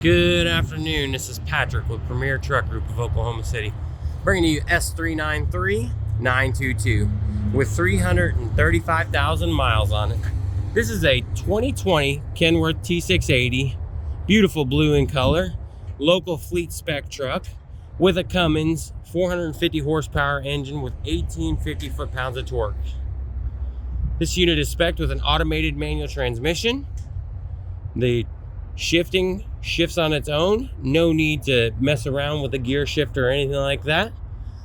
Good afternoon, this is Patrick with Premier Truck Group of Oklahoma City, bringing you S393922 with 335,000 miles on it. This is a 2020 Kenworth T680, beautiful blue in color, local fleet spec truck with a Cummins 450 horsepower engine with 1850 foot-pounds of torque. This unit is spec'd with an automated manual transmission. The shifting shifts on its own, no need to mess around with the gear shifter or anything like that.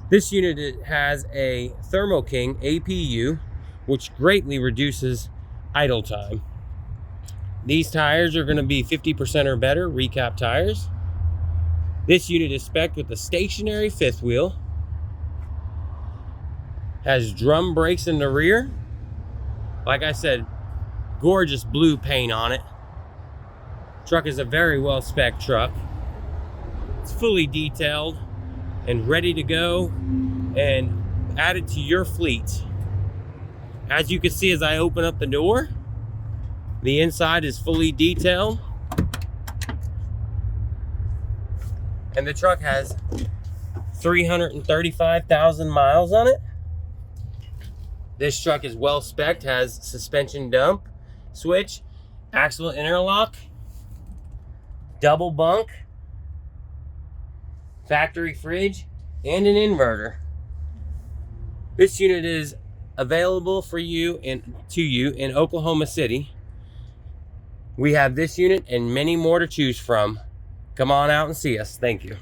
This unit has a Thermo King APU, which greatly reduces idle time. These tires are going to be 50% or better recap tires. This unit is spec'd with a stationary fifth wheel, has drum brakes in the rear. Like I said, gorgeous blue paint on it. Truck is a very well spec truck. It's fully detailed and ready to go and added to your fleet. As you can see, as I open up the door, the inside is fully detailed, and the truck has 335,000 miles on it. This truck is well spec'd, has suspension dump switch, axle interlock, double bunk, factory fridge, and an inverter. This unit is available for you in Oklahoma City. We have this unit and many more to choose from. Come on out and see us. Thank you.